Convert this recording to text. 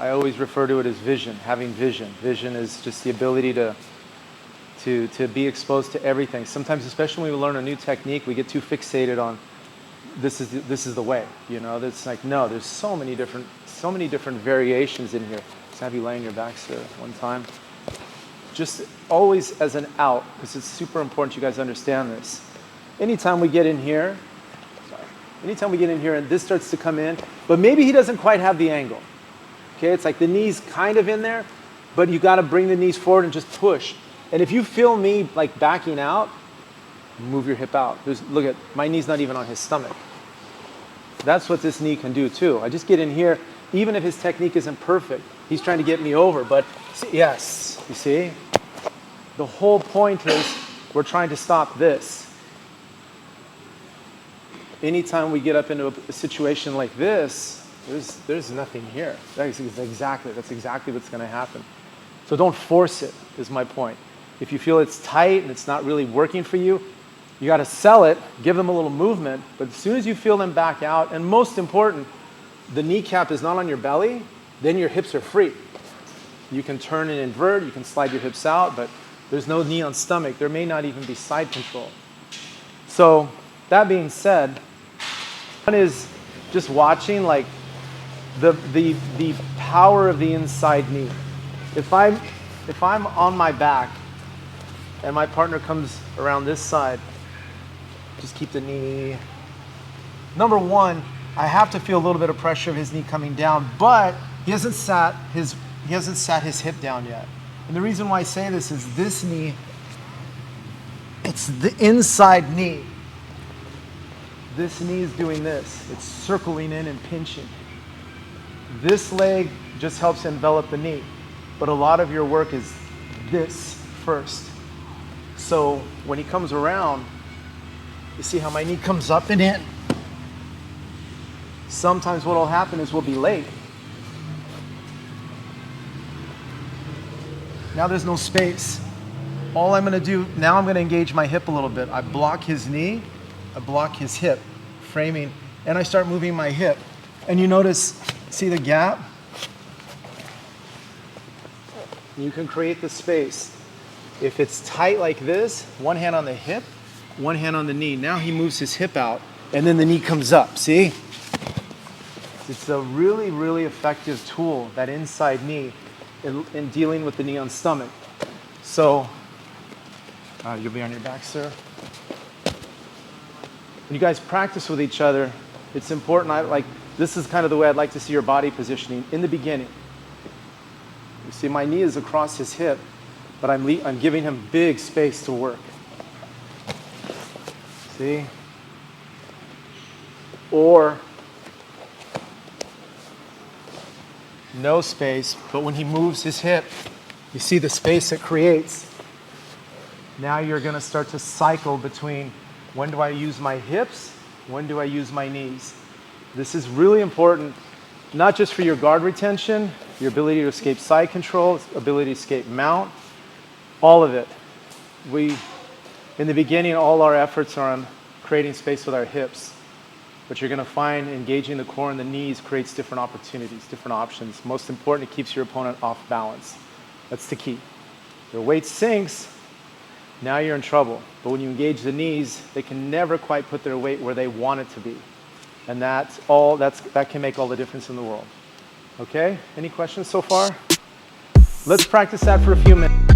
I always refer to it as vision, having vision. Vision is just the ability to be exposed to everything. Sometimes, especially when we learn a new technique, we get too fixated on this is the way. You know, it's like, no, there's so many different variations in here. Just have you lay on your back, sir, one time. Just always as an out, because it's super important you guys understand this. Anytime we get in here, and this starts to come in, but maybe he doesn't quite have the angle. Okay, it's like the knee's kind of in there, but you got to bring the knees forward and just push. And if you feel me like backing out, move your hip out. Look at, my knee's not even on his stomach. That's what this knee can do too. I just get in here, even if his technique isn't perfect, he's trying to get me over, but see, yes, you see? The whole point is we're trying to stop this. Anytime we get up into a situation like this, there's nothing here. That's exactly what's going to happen. So don't force it, is my point. If you feel it's tight and it's not really working for you, you got to sell it, give them a little movement, but as soon as you feel them back out, and most important, the kneecap is not on your belly, then your hips are free. You can turn and invert, you can slide your hips out, but there's no knee on stomach. There may not even be side control. So that being said, one is just watching like the power of the inside knee. If I'm on my back and my partner comes around this side, just keep the knee. Number one, I have to feel a little bit of pressure of his knee coming down, but he hasn't sat his hip down yet. And the reason why I say this is this knee, it's the inside knee. This knee is doing this. It's circling in and pinching. This leg just helps envelop the knee. But a lot of your work is this first. So when he comes around, you see how my knee comes up and in. Sometimes what will happen is we'll be late. Now there's no space. All I'm going to do, now I'm going to engage my hip a little bit. I block his knee, I block his hip, framing, and I start moving my hip. And you notice, see the gap? You can create the space. If it's tight like this, one hand on the hip, one hand on the knee. Now he moves his hip out, and then the knee comes up, see? It's a really, really effective tool, that inside knee, in dealing with the knee on stomach. So, you'll be on your back, sir. When you guys practice with each other, it's important, this is kind of the way I'd like to see your body positioning in the beginning. You see, my knee is across his hip, but I'm giving him big space to work. See? Or no space, but when he moves his hip, you see the space it creates. Now you're going to start to cycle between when do I use my hips, when do I use my knees. This is really important, not just for your guard retention, your ability to escape side control, ability to escape mount, all of it. In the beginning, all our efforts are on creating space with our hips. But you're going to find engaging the core and the knees creates different opportunities, different options. Most important, it keeps your opponent off balance. That's the key. Their weight sinks, now you're in trouble. But when you engage the knees, they can never quite put their weight where they want it to be. And that can make all the difference in the world. Okay? Any questions so far? Let's practice that for a few minutes.